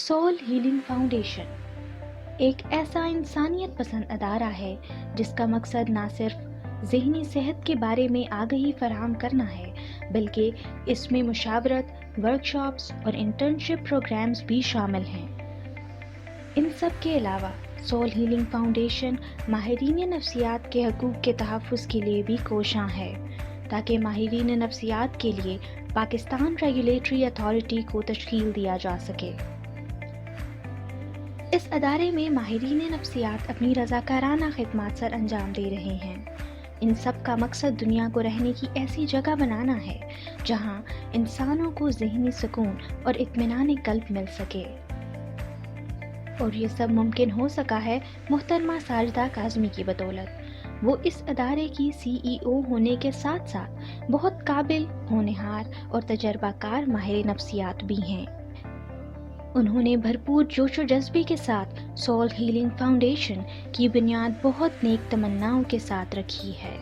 Soul healing foundation एक ऐसा इंसानियत पसंद अदारा है जिसका मकसद ना सिर्फ ज़हनी सेहत के बारे में आगाही फराहम करना है, बल्कि इसमें मुशावरत, वर्कशॉप्स और इंटर्नशिप प्रोग्राम्स भी शामिल हैं। इन सब के अलावा सोल हीलिंग फाउंडेशन माहिरीन नफ्सियात के हकूक़ के तहफ़्फ़ुज़ के लिए भी कोशां है, ताकि माहिरीन नफ्सियात के लिए पाकिस्तान रेगुलेटरी अथॉरिटी को तश्कील दिया जा सके। इस अदारे में माहिरीन नफ्सियात अपनी रज़ाकाराना खिदमात सर अंजाम दे रहे हैं। इन सब का मकसद दुनिया को रहने की ऐसी जगह बनाना है जहां इंसानों को ज़हनी सुकून और इत्मीनान क़ल्ब मिल सके। और ये सब मुमकिन हो सका है मोहतरमा साजिदा काज़मी की बदौलत। वो इस अदारे की CEO होने के साथ साथ बहुत काबिल, होनहार और तजर्बाकार माहिर नफ्सियात भी हैं। उन्होंने भरपूर जोशो जज्बे के साथ सोल हीलिंग फाउंडेशन की बुनियाद बहुत नेक तमन्नाओं के साथ रखी है।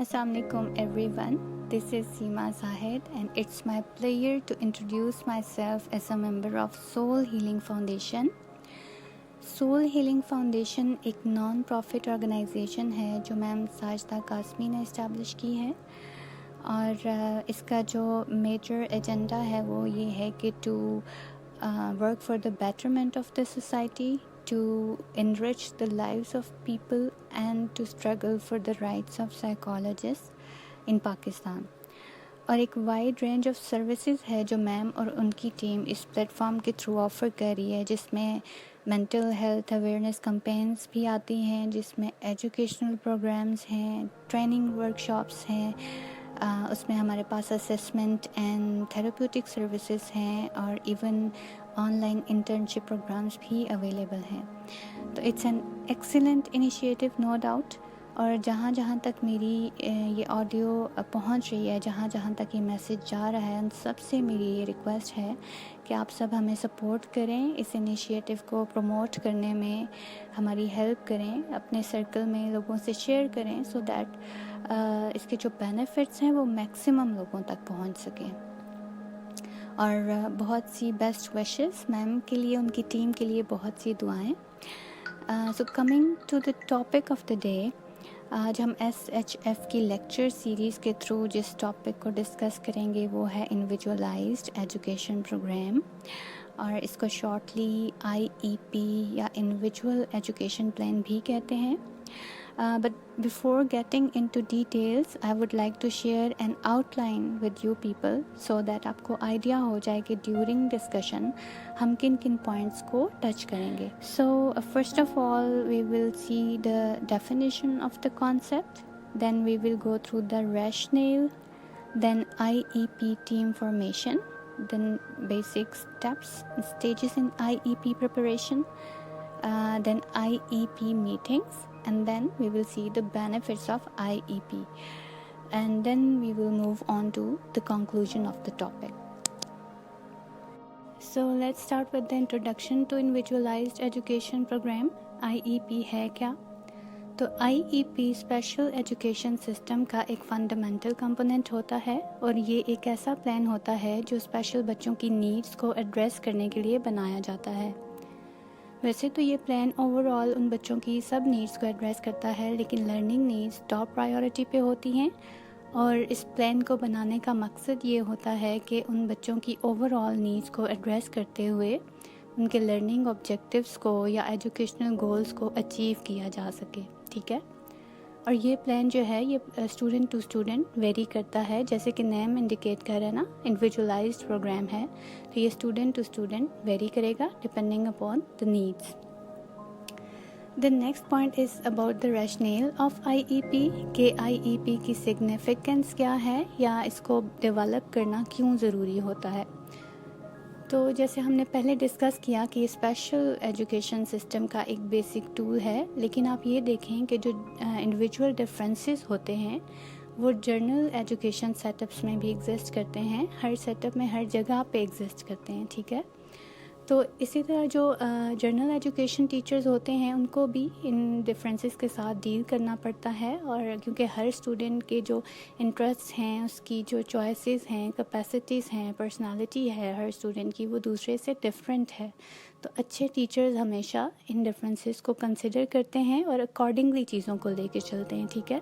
Assalamualaikum everyone, this is Seema Zahid and it's my pleasure to introduce myself as a member of Soul Healing Foundation. Soul Healing Foundation एक नॉन प्रॉफिट ऑर्गेनाइजेशन है जो मैम साजिदा काज़मी ने इस्टेब्लिश की है, और इसका जो मेजर एजेंडा है वो ये है कि to work for the betterment of the society, to enrich the lives of people and to struggle for the rights of psychologists in Pakistan. और एक वाइड रेंज ऑफ सर्विसेज है जो मैम और उनकी टीम इस प्लेटफॉर्म के through offer कर रही है, जिसमें मेंटल हेल्थ अवेयरनेस कैंपेन्स भी आती हैं, जिसमें एजुकेशनल प्रोग्राम्स हैं, ट्रेनिंग वर्कशॉप्स हैं, उसमें हमारे पास असेसमेंट एंड थेरेप्यूटिक सर्विसेज हैं और इवन ऑनलाइन इंटर्नशिप प्रोग्राम्स भी अवेलेबल हैं। तो it's an excellent initiative no doubt. और जहाँ जहाँ तक मेरी ये ऑडियो पहुँच रही है, जहाँ जहाँ तक ये मैसेज जा रहा है, उन सब से मेरी ये रिक्वेस्ट है कि आप सब हमें सपोर्ट करें, इस इनिशिएटिव को प्रमोट करने में हमारी हेल्प करें, अपने सर्कल में लोगों से शेयर करें सो दैट इसके जो बेनिफिट्स हैं वो मैक्सिमम लोगों तक पहुँच सकें। और बहुत सी बेस्ट विशेस मैम के लिए, उनकी टीम के लिए बहुत सी दुआएं। So coming to the topic of the day, आज हम SHF की लेक्चर सीरीज़ के थ्रू जिस टॉपिक को डिस्कस करेंगे वो है इंडिविजुअलाइज्ड एजुकेशन प्रोग्राम, और इसको शॉर्टली IEP या इंडिविजुअल एजुकेशन प्लान भी कहते हैं। But before getting into details, I would like to share an outline with you people so that आपको आइडिया हो जाए कि during discussion हम किन किन points को touch करेंगे। So first of all we will see the definition of the concept, then we will go through the rationale, then IEP team formation, then basic steps and stages in IEP preparation, then IEP meetings, and then we will see the benefits of IEP, and then we will move on to the conclusion of the topic. So let's start with the introduction to individualized education program. IEP है क्या? तो IEP special education system का एक fundamental component होता है, और ये एक ऐसा प्लान होता है जो स्पेशल बच्चों की नीड्स को एड्रेस करने के लिए बनाया जाता है। वैसे तो ये प्लान ओवरऑल उन बच्चों की सब नीड्स को एड्रेस करता है, लेकिन लर्निंग नीड्स टॉप प्रायोरिटी पे होती हैं, और इस प्लान को बनाने का मकसद ये होता है कि उन बच्चों की ओवरऑल नीड्स को एड्रेस करते हुए उनके लर्निंग ऑब्जेक्टिव्स को या एजुकेशनल गोल्स को अचीव किया जा सके। ठीक है, और ये प्लान जो है ये स्टूडेंट टू स्टूडेंट वेरी करता है, जैसे कि नेम इंडिकेट कर रहा है ना, इंडिविजुअलाइज्ड प्रोग्राम है, तो ये स्टूडेंट टू स्टूडेंट वेरी करेगा depending upon the needs. The next point is about the rationale of IEP, के IEP की सिग्निफिकेंस क्या है या इसको डेवलप करना क्यों ज़रूरी होता है। तो जैसे हमने पहले डिस्कस किया कि स्पेशल एजुकेशन सिस्टम का एक बेसिक टूल है, लेकिन आप ये देखें कि जो इंडिविजुअल डिफरेंसेस होते हैं वो जर्नल एजुकेशन सेटअप्स में भी एग्जिस्ट करते हैं, हर सेटअप में हर जगह पे एग्जिस्ट करते हैं, ठीक है। तो इसी तरह जो जर्नल एजुकेशन टीचर्स होते हैं उनको भी इन डिफरेंसेस के साथ डील करना पड़ता है, और क्योंकि हर स्टूडेंट के जो इंटरेस्ट हैं, उसकी जो चॉइसेस हैं, कैपेसिटीज़ हैं, पर्सनालिटी है हर स्टूडेंट की, वो दूसरे से डिफरेंट है। तो अच्छे टीचर्स हमेशा इन डिफरेंसेस को कंसिडर करते हैं और अकॉर्डिंगली चीज़ों को लेके चलते हैं, ठीक है।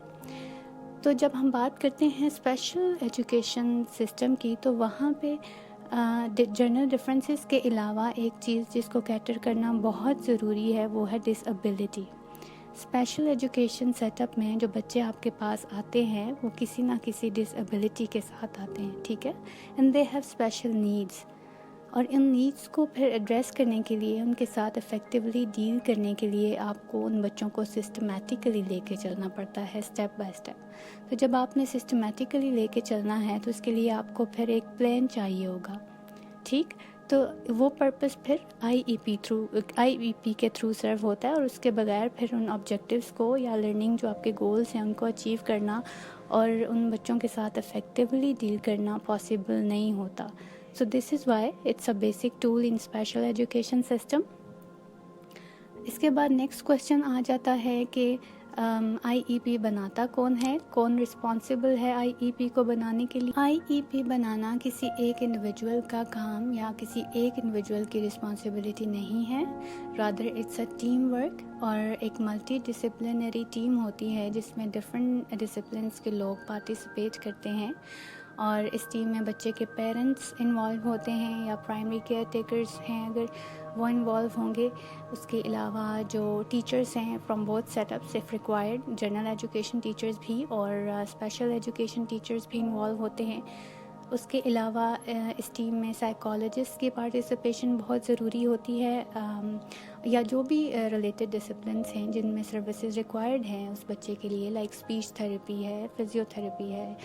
तो जब हम बात करते हैं स्पेशल एजुकेशन सिस्टम की, तो वहाँ पे जनरल डिफरेंसेस के अलावा एक चीज़ जिसको कैटर करना बहुत ज़रूरी है वो है डिसेबिलिटी। स्पेशल एजुकेशन सेटअप में जो बच्चे आपके पास आते हैं वो किसी ना किसी डिसेबिलिटी के साथ आते हैं, ठीक है, and they have special needs. और इन नीड्स को फिर एड्रेस करने के लिए, उनके साथ इफ़ेक्टिवली डील करने के लिए आपको उन बच्चों को सिस्टमैटिकली लेके चलना पड़ता है, स्टेप बाय स्टेप। तो जब आपने सिस्टमैटिकली लेके चलना है तो उसके लिए आपको फिर एक प्लान चाहिए होगा, ठीक। तो वो पर्पस फिर आईईपी के थ्रू सर्व होता है, और उसके बगैर फिर उन ऑब्जेक्टिव्स को या लर्निंग जो आपके गोल्स हैं उनको अचीव करना और उन बच्चों के साथ इफ़ेक्टिवली डील करना पॉसिबल नहीं होता। So this is why it's a basic tool in special education system. इसके बाद नेक्स्ट क्वेश्चन आ जाता है कि आईईपी बनाता कौन है, कौन रिस्पॉन्सिबल है आईईपी को बनाने के लिए। आईईपी बनाना किसी एक इंडिविजुअल का काम या किसी एक इंडिविजुअल की रिस्पॉन्सिबिलिटी नहीं है, rather it's a team work, और एक मल्टी डिसिप्लिनरी टीम होती है जिसमें डिफरेंट डिसिप्लिन्स के लोग पार्टिसिपेट करते हैं। और इस टीम में बच्चे के पेरेंट्स इन्वॉल्व होते हैं या प्राइमरी केयर टेकर्स हैं अगर वो इन्वॉल्व होंगे। उसके अलावा जो टीचर्स हैं from both setups if required, general education teachers भी और स्पेशल एजुकेशन टीचर्स भी इन्वॉल्व होते हैं। उसके अलावा इस टीम में साइकोलॉजिस्ट की पार्टिसिपेशन बहुत ज़रूरी होती है, या जो भी रिलेटेड डिसिप्लिन्स हैं जिनमें सर्विसेज रिक्वायर्ड हैं उस बच्चे के लिए, लाइक स्पीच थेरेपी है, फिजियोथेरेपी है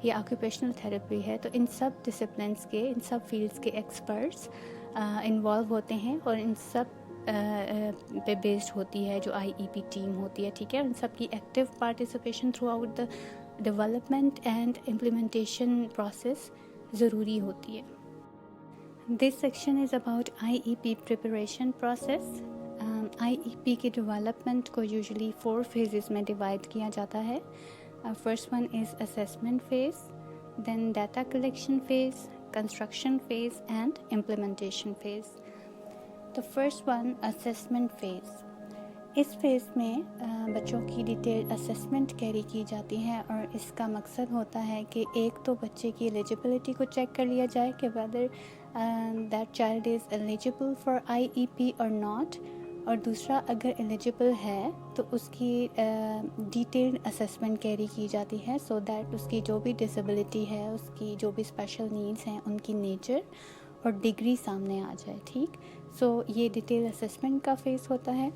या ऑक्यूपेशनल थेरेपी है। तो इन सब डिसिप्लिन्स के, इन सब फील्ड्स के एक्सपर्ट्स इन्वॉल्व होते हैं और इन सब पे बेस्ड होती है जो आईईपी टीम होती है, ठीक है। उन सब की active participation throughout the development and implementation process ज़रूरी होती है। This section is about IEP preparation process. IEP के डेवलपमेंट को यूजुअली 4 फेजेस में डिवाइड किया जाता है। First one is assessment phase, then data collection phase, construction phase and implementation phase. तो फर्स्ट वन असेसमेंट फेज। इस फेज़ में बच्चों की डिटेल असेसमेंट कैरी की जाती है और इसका मकसद होता है कि एक तो बच्चे की एलिजिबिलिटी को चेक कर लिया जाए कि whether that child is eligible for IEP और नॉट, और दूसरा अगर एलिजिबल है तो उसकी डिटेल्ड असेसमेंट कैरी की जाती है सो दैट उसकी जो भी डिसेबिलिटी है, उसकी जो भी स्पेशल नीड्स हैं, उनकी नेचर और डिग्री सामने आ जाए, ठीक। सो ये डिटेल असेसमेंट का फेज़ होता है।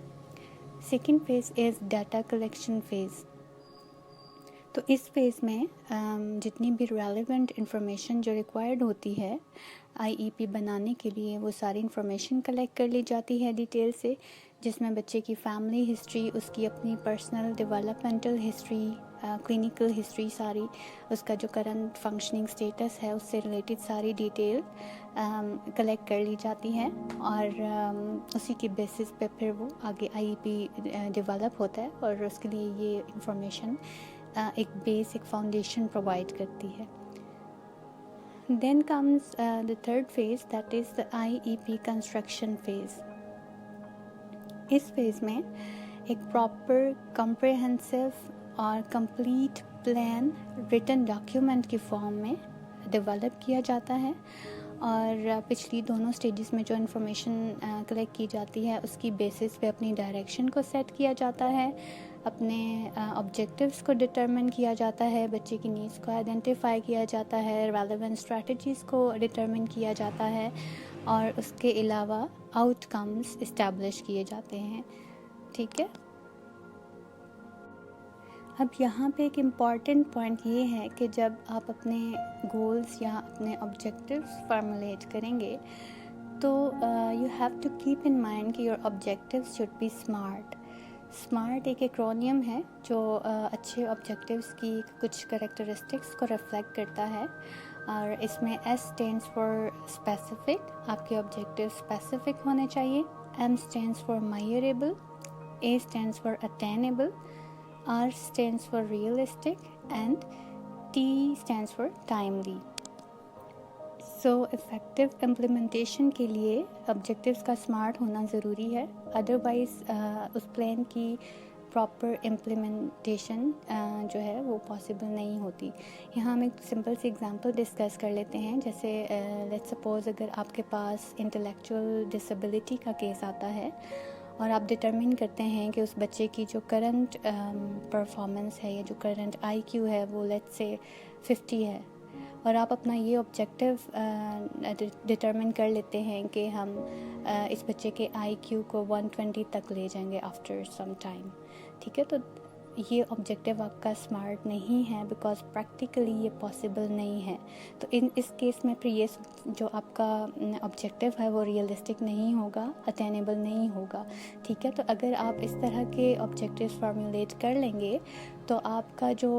Second phase is data collection phase. तो इस फेज़ में जितनी भी रेलेवेंट इंफॉर्मेशन जो रिक्वायर्ड होती है आईईपी बनाने के लिए, वो सारी इंफॉर्मेशन कलेक्ट कर ली जाती है डिटेल से, जिसमें बच्चे की फैमिली हिस्ट्री, उसकी अपनी personal developmental history, clinical history, सारी उसका जो करंट फंक्शनिंग स्टेटस है उससे रिलेटेड सारी डिटेल कलेक्ट कर ली जाती है, और उसी के बेसिस पे फिर वो आगे आईईपी डेवलप होता है और उसके लिए ये इंफॉर्मेशन एक बेसिक फाउंडेशन प्रोवाइड करती है। Then comes the third phase, that is the IEP construction phase. इस फेज़ में एक प्रॉपर कम्प्रहेंसिव और कंप्लीट प्लान रिटन डॉक्यूमेंट की फॉर्म में डेवलप किया जाता है, और पिछली दोनों स्टेजेस में जो इन्फॉर्मेशन कलेक्ट की जाती है उसकी बेसिस पे अपनी डायरेक्शन को सेट किया जाता है, अपने ऑब्जेक्टिव्स को डिटरमिन किया जाता है, बच्चे की नीड्स को आइडेंटिफाई किया जाता है, रेलेवेंट स्ट्रैटेजीज़ को डिटरमिन किया जाता है, और उसके अलावा आउटकम्स इस्टेब्लिश किए जाते हैं, ठीक है। अब यहाँ पे एक इम्पॉर्टेंट पॉइंट ये है कि जब आप अपने गोल्स या अपने ऑब्जेक्टिव्स फार्मुलेट करेंगे तो you have to keep in mind कि your objectives should be smart. Smart एक एक्रोनियम है जो अच्छे ऑब्जेक्टिव्स की कुछ कैरेक्टरिस्टिक्स को रिफ्लेक्ट करता है, और इसमें S स्टैंड्स फॉर स्पेसिफिक, आपके ऑब्जेक्टिव स्पेसिफिक होने चाहिए। M stands for measurable, A stands for attainable, R stands for realistic and T stands for timely. So effective implementation के लिए ऑब्जेक्टिव्स का स्मार्ट होना ज़रूरी है, अदरवाइज़ उस प्लान की प्रॉपर इम्प्लीमेंटेशन जो है वो पॉसिबल नहीं होती। यहाँ हम एक सिंपल सी एग्जांपल डिस्कस कर लेते हैं। जैसे लेट्स सपोज़ अगर आपके पास इंटेलेक्चुअल डिसेबिलिटी का केस आता है और आप डिटरमिन करते हैं कि उस बच्चे की जो करंट परफॉर्मेंस है या जो करंट IQ है वो लेट्स से 50 है, और आप अपना ये ऑब्जेक्टिव डिटरमिन कर लेते हैं कि हम इस बच्चे के IQ को 120 तक ले जाएंगे आफ्टर सम टाइम, ठीक है। तो ये ऑब्जेक्टिव आपका स्मार्ट नहीं है, बिकॉज प्रैक्टिकली ये पॉसिबल नहीं है। तो इस केस में फिर ये जो आपका ऑब्जेक्टिव है वो रियलिस्टिक नहीं होगा, अटेनेबल नहीं होगा, ठीक है। तो अगर आप इस तरह के ऑब्जेक्टिव्स फार्मूलेट कर लेंगे तो आपका जो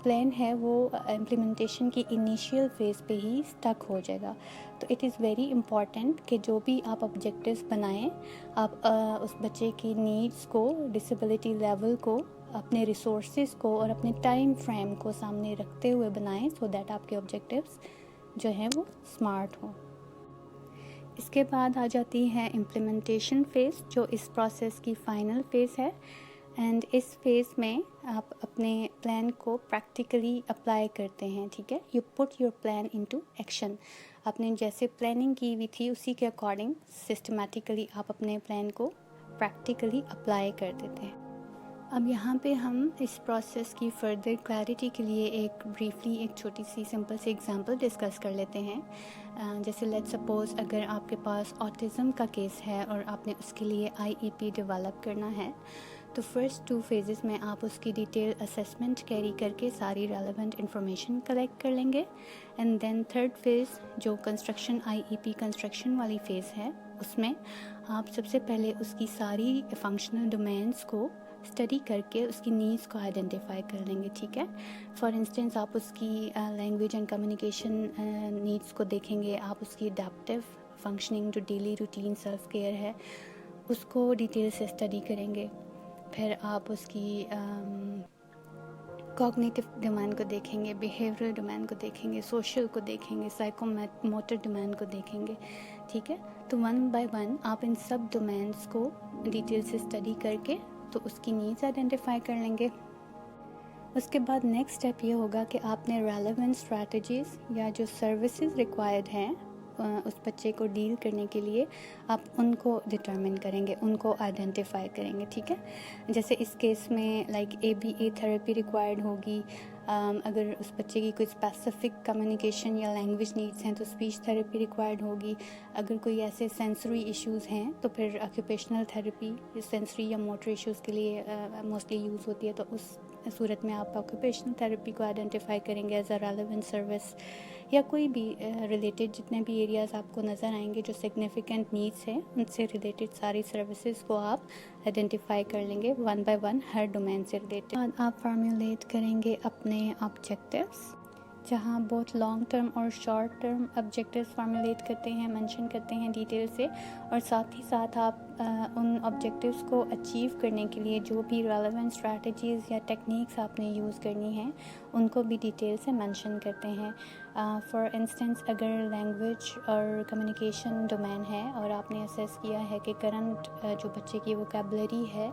प्लान है वो इम्प्लीमेंटेशन की इनिशियल फेज़ पे ही स्टक हो जाएगा। तो इट इज़ वेरी इम्पॉर्टेंट कि जो भी आप ऑब्जेक्टिव्स बनाएं, आप उस बच्चे की नीड्स को, डिसेबिलिटी लेवल को, अपने रिसोर्सेज को और अपने टाइम फ्रेम को सामने रखते हुए बनाएं, सो दैट आपके ऑब्जेक्टिव्स जो हैं वो स्मार्ट हों। इसके बाद आ जाती है इम्प्लीमेंटेशन फ़ेज़, जो इस प्रोसेस की फ़ाइनल फ़ेज़ है। एंड इस फेज़ में आप अपने प्लान को प्रैक्टिकली अप्लाई करते हैं, ठीक है। You put your plan into action. आपने जैसे प्लानिंग की हुई थी उसी के अकॉर्डिंग सिस्टमेटिकली आप अपने प्लान को प्रैक्टिकली अप्लाई कर देते हैं। अब यहाँ पे हम इस प्रोसेस की फर्दर क्लैरिटी के लिए एक छोटी सी सिंपल सी एग्जांपल डिस्कस कर लेते हैं। जैसे लेट्स सपोज़ अगर आपके पास ऑटिज़म का केस है और आपने उसके लिए IEP डेवलप करना है, तो फर्स्ट 2 फेजेस में आप उसकी डिटेल असेसमेंट कैरी करके सारी रेलेवेंट इन्फॉर्मेशन कलेक्ट कर लेंगे। एंड देन थर्ड फेज़ जो कंस्ट्रक्शन IEP कंस्ट्रक्शन वाली फ़ेज़ है, उसमें आप सबसे पहले उसकी सारी फंक्शनल डोमेन्स को स्टडी करके उसकी नीड्स को आइडेंटिफाई कर लेंगे, ठीक है। फॉर इंस्टेंस आप उसकी लैंग्वेज एंड कम्युनिकेशन नीड्स को देखेंगे, आप उसकी अडेप्टिव फंक्शनिंग जो डेली रूटीन सेल्फ केयर है उसको डिटेल से स्टडी करेंगे। फिर आप उसकी कॉग्निटिव डोमेन को देखेंगे, बिहेवियरल डोमेन को देखेंगे, सोशल को देखेंगे, साइकोमोटर डोमेन को देखेंगे, ठीक है। तो 1 बाय 1 आप इन सब डोमेन्स को डिटेल से स्टडी करके तो उसकी नीड्स आइडेंटिफाई कर लेंगे। उसके बाद नेक्स्ट स्टेप ये होगा कि आपने रेलेवेंट स्ट्रैटेजीज़ या जो सर्विसेज रिक्वायर्ड हैं उस बच्चे को डील करने के लिए, आप उनको डिटरमिन करेंगे, उनको आइडेंटिफाई करेंगे, ठीक है। जैसे इस केस में लाइक ABA थेरेपी रिक्वायर्ड होगी। अगर उस बच्चे की कोई स्पेसिफिक कम्युनिकेशन या लैंग्वेज नीड्स हैं तो स्पीच थेरेपी रिक्वायर्ड होगी। अगर कोई ऐसे सेंसरी इश्यूज़ हैं तो फिर ऑक्यूपेशनल थेरेपी सेंसरी या मोटर इश्यूज़ के लिए मोस्टली यूज़ होती है। तो उस सूरत में आप ऑक्यूपेशनल थेरेपी को आइडेंटिफाई करेंगे एज अ रेलेवेंट सर्विस, या कोई भी रिलेटेड जितने भी एरियाज़ आपको नज़र आएंगे जो सिग्निफिकेंट नीड्स हैं उनसे रिलेटेड सारी सर्विसेज को आप आइडेंटिफाई कर लेंगे 1 बाय 1 हर डोमेन से रिलेटेड। आप फार्मूलेट करेंगे अपने ऑब्जेक्टिव्स, जहाँ बहुत लॉन्ग टर्म और शॉर्ट टर्म ऑब्जेक्टिव्स फार्मूलेट करते हैं, मेंशन करते हैं डिटेल से, और साथ ही साथ आप उन ऑब्जेक्टिव्स को अचीव करने के लिए जो भी रेलेवेंट स्ट्रैटेजीज़ या टेक्निक्स आपने यूज़ करनी है उनको भी डिटेल से मेंशन करते हैं। फॉर इंस्टेंस अगर लैंग्वेज और कम्युनिकेशन डोमेन है और आपने असेस किया है कि करंट जो बच्चे की वोकैबुलरी है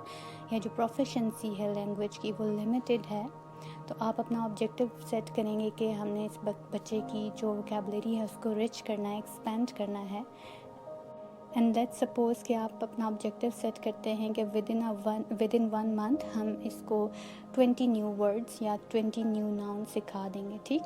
या जो प्रोफिशिएंसी है लैंग्वेज की वो लिमिटेड है, तो आप अपना ऑब्जेक्टिव सेट करेंगे कि हमने इस बच्चे की जो वोकैबुलरी है उसको रिच करना है, एक्सपेंड करना है। एंड लेट्स सपोज़ कि आप अपना ऑब्जेक्टिव सेट करते हैं कि विद इन 1 मंथ हम इसको 20 न्यू वर्ड्स या 20 न्यू नाउन सिखा देंगे, ठीक।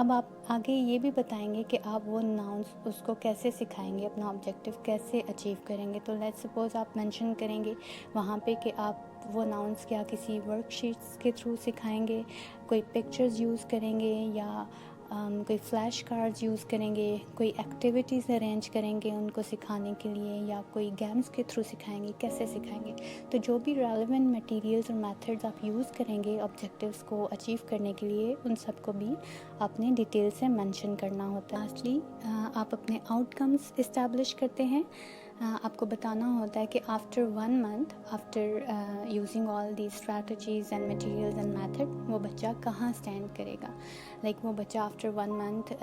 अब आप आगे ये भी बताएंगे कि आप वो नाउन्स उसको कैसे सिखाएंगे, अपना ऑब्जेक्टिव कैसे अचीव करेंगे। तो लेट्स सपोज़ आप मेंशन करेंगे वहाँ पे कि आप वो नाउन्स क्या किसी वर्कशीट्स के थ्रू सिखाएंगे, कोई पिक्चर्स यूज़ करेंगे, या कोई फ्लैश कार्ड्स यूज़ करेंगे, कोई एक्टिविटीज़ अरेंज करेंगे उनको सिखाने के लिए, या कोई गेम्स के थ्रू सिखाएंगे, कैसे सिखाएंगे। तो जो भी रेलेवेंट मटेरियल्स और मेथड्स आप यूज़ करेंगे ऑब्जेक्टिव्स को अचीव करने के लिए, उन सब को भी आपने डिटेल से मेंशन करना होता है। लास्टली आप अपने आउटकम्स इस्टेब्लिश करते हैं। आपको बताना होता है कि after 1 month after using all the strategies and materials and method वो बच्चा कहाँ स्टैंड करेगा। लाइक वो बच्चा after 1 month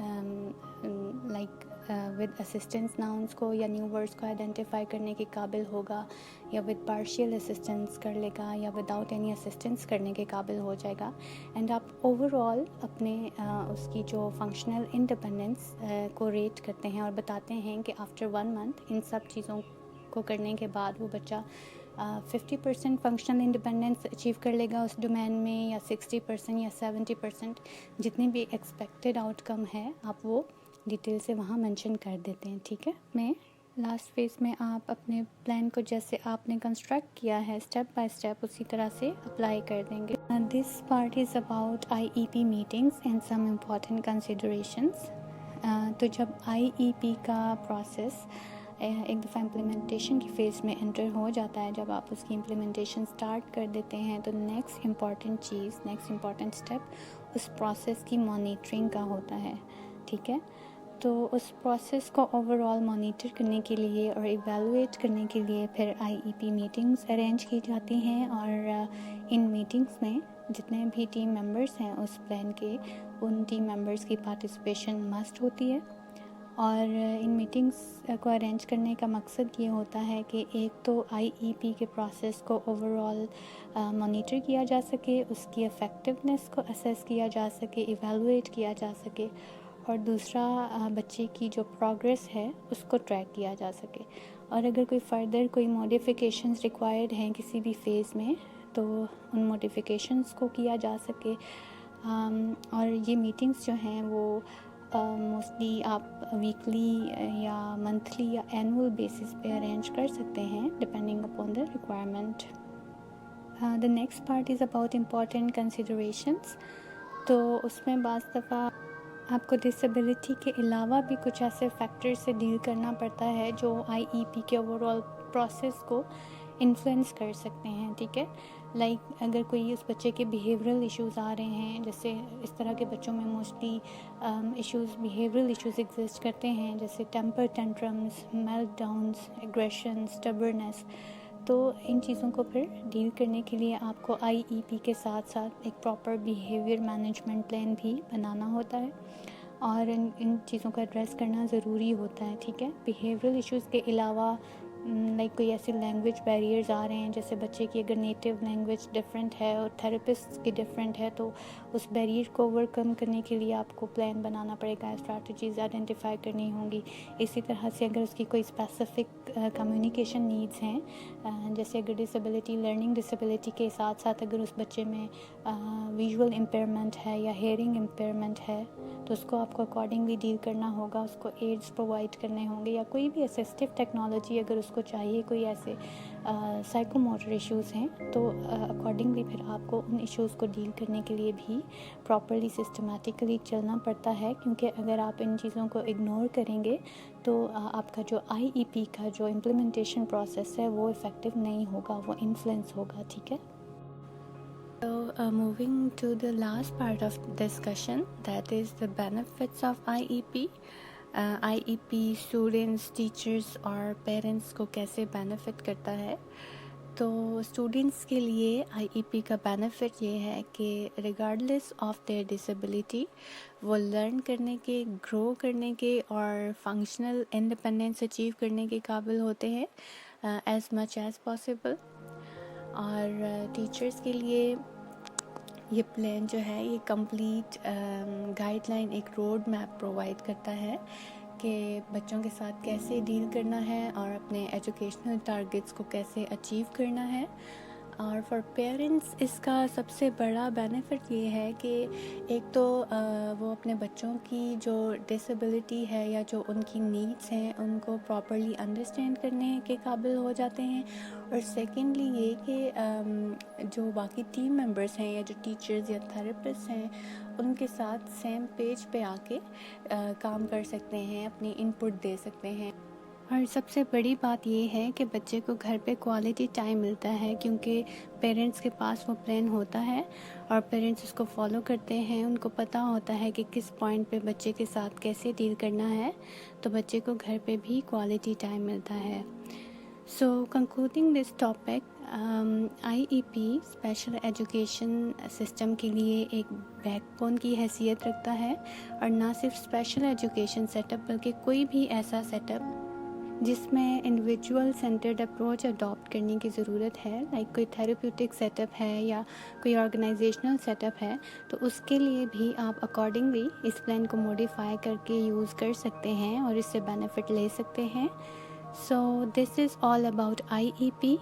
like with assistance nouns को या न्यू वर्ड्स को आइडेंटिफाई करने के काबिल होगा, या विद पार्शियल असिस्टेंस कर लेगा, या विदाउट एनी असिस्टेंस करने के काबिल हो जाएगा। एंड आप ओवरऑल अपने उसकी जो फंक्शनल इंडिपेंडेंस को रेट करते हैं और बताते हैं कि आफ्टर 1 मंथ इन सब चीज़ों को करने के बाद वो बच्चा 50% फंक्शनल इंडिपेंडेंस अचीव कर लेगा उस डोमेन में, या 60% या 70%, जितनी भी एक्सपेक्टेड आउटकम है आप वो डिटेल से वहाँ मेंशन कर देते हैं। ठीक है, मैं लास्ट फेज़ में आप अपने प्लान को जैसे आपने कंस्ट्रक्ट किया है स्टेप बाय स्टेप उसी तरह से अप्लाई कर देंगे। This part is about IEP meetings and some important considerations. तो जब IEP का प्रोसेस एक दफ़ा इम्प्लीमेंटेशन की फ़ेज़ में एंटर हो जाता है, जब आप उसकी इम्प्लीमेंटेशन स्टार्ट कर देते हैं, तो नेक्स्ट इम्पॉर्टेंट स्टेप उस प्रोसेस की मॉनिटरिंग का होता है। ठीक है, तो उस प्रोसेस को ओवरऑल मॉनिटर करने के लिए और इवैल्यूएट करने के लिए फिर IEP मीटिंग्स अरेंज की जाती हैं, और इन मीटिंग्स में जितने भी टीम मेंबर्स हैं उस प्लान के, उन टीम मेंबर्स की पार्टिसिपेशन मस्ट होती है। और इन मीटिंग्स को अरेंज करने का मकसद ये होता है कि एक तो IEP के प्रोसेस को ओवरऑल मॉनिटर किया जा सके, उसकी इफ़ेक्टिवनेस को असेस किया जा सके, इवैल्यूएट किया जा सके, और दूसरा बच्चे की जो प्रोग्रेस है उसको ट्रैक किया जा सके। और अगर कोई फ़र्दर कोई मॉडिफिकेशंस रिक्वायर्ड हैं किसी भी फेज़ में, तो उन मॉडिफिकेशंस को किया जा सके। और ये मीटिंग्स जो हैं वो मोस्टली आप वीकली या मंथली या एनुअल बेसिस पे अरेंज कर सकते हैं depending upon the requirement. The next part is about important considerations. तो उसमें बाज़ दफ़ा आपको डिसेबिलिटी के अलावा भी कुछ ऐसे फैक्टर से डील करना पड़ता है जो IEP के ओवरऑल प्रोसेस को इन्फ्लुएंस कर सकते हैं। ठीक है, लाइक अगर कोई उस बच्चे के बिहेवियरल इश्यूज़ आ रहे हैं, जैसे इस तरह के बच्चों में मोस्टली बिहेवियरल इश्यूज़ एग्जिस्ट करते हैं, जैसे टेम्पर टेंट्रम्स, मेल्टडाउन्स, एग्रेशन, स्टबर्नेस। तो इन चीज़ों को फिर डील करने के लिए आपको IEP के साथ साथ एक प्रॉपर बिहेवियर मैनेजमेंट प्लान भी बनाना होता है, और इन चीज़ों को एड्रेस करना ज़रूरी होता है। ठीक है, बिहेवियरल इश्यूज़ के अलावा लाइक कोई ऐसे लैंग्वेज बैरियर्स आ रहे हैं, जैसे बच्चे की अगर नेटिव लैंग्वेज डिफरेंट है और थेरेपिस्ट की डिफरेंट है, तो उस बैरियर को ओवरकम करने के लिए आपको प्लान बनाना पड़ेगा, स्ट्रैटेजीज़ आइडेंटिफाई करनी होंगी। इसी तरह से अगर उसकी कोई स्पेसिफिक कम्युनिकेशन नीड्स हैं, जैसे अगर डिसेबिलिटी, लर्निंग डिसेबिलिटी के साथ साथ अगर उस बच्चे में विजुअल इम्पेयरमेंट है या हेयरिंग इम्पेयरमेंट है, तो उसको आपको अकॉर्डिंगली डील करना होगा, उसको एड्स प्रोवाइड करने होंगे, या कोई भी असिस्टिव टेक्नोलॉजी अगर उसको चाहिए, कोई ऐसे साइकोमोटर इश्यूज़ हैं, तो अकॉर्डिंगली फिर आपको उन इश्यूज़ को डील करने के लिए भी प्रॉपरली सिस्टमेटिकली चलना पड़ता है, क्योंकि अगर आप इन चीज़ों को इग्नोर करेंगे तो आपका जो IEP का जो इम्प्लीमेंटेशन प्रोसेस है वो इफ़ेक्टिव नहीं होगा, वो इन्फ्लुएंस होगा। ठीक है, So moving to the last part of discussion, that is the benefits of IEP. IEP students, teachers और parents को कैसे benefit करता है। तो students के लिए IEP का benefit ये है कि regardless of their disability वो learn करने के, grow करने के और functional independence achieve करने के काबिल होते हैं as much as possible। और टीचर्स के लिए ये प्लान जो है ये कंप्लीट गाइडलाइन, एक रोड मैप प्रोवाइड करता है कि बच्चों के साथ कैसे डील करना है और अपने एजुकेशनल टारगेट्स को कैसे अचीव करना है। और फॉर पेरेंट्स इसका सबसे बड़ा बेनिफिट ये है कि एक तो वो अपने बच्चों की जो डिसेबिलिटी है या जो उनकी नीड्स हैं उनको प्रॉपरली अंडरस्टैंड करने के काबिल हो जाते हैं, और सेकेंडली ये कि जो बाकी टीम मेंबर्स हैं या जो टीचर्स या थेरेपिस्ट हैं उनके साथ सेम पेज पे आके काम कर सकते हैं, अपनी इनपुट दे सकते हैं। और सबसे बड़ी बात ये है कि बच्चे को घर पे क्वालिटी टाइम मिलता है, क्योंकि पेरेंट्स के पास वो प्लान होता है और पेरेंट्स उसको फॉलो करते हैं। उनको पता होता है कि किस पॉइंट पे बच्चे के साथ कैसे डील करना है, तो बच्चे को घर पे भी क्वालिटी टाइम मिलता है। So concluding this topic, IEP special education system के लिए एक बैकबोन की हैसियत रखता है, और ना सिर्फ स्पेशल एजुकेशन सेटअप बल्कि कोई भी ऐसा सेटअप जिसमें इंडिविजुअल सेंटर्ड अप्रोच अडॉप्ट करने की ज़रूरत है, लाइक कोई थेरेप्यूटिक सेटअप है या कोई ऑर्गेनाइजेशनल सेटअप है, तो उसके लिए भी आप अकॉर्डिंगली इस प्लान को मॉडिफाई करके यूज़ कर सकते हैं और इससे बेनिफिट ले सकते हैं। So this is all about IEP।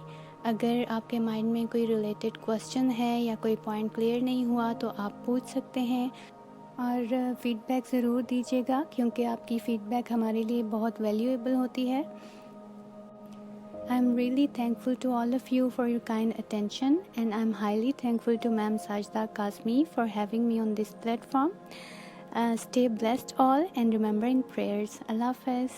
अगर आपके माइंड में कोई रिलेटेड क्वेश्चन है या कोई पॉइंट क्लियर नहीं हुआ तो आप पूछ सकते हैं, और फीडबैक ज़रूर दीजिएगा, क्योंकि आपकी फ़ीडबैक हमारे लिए बहुत वैल्यूएबल होती है। I am really thankful to all of you for your kind attention, and I am highly thankful to ma'am Sajida Kazmi for having me on this platform. Stay blessed all and remember in prayers. Allah हाफ़िज़।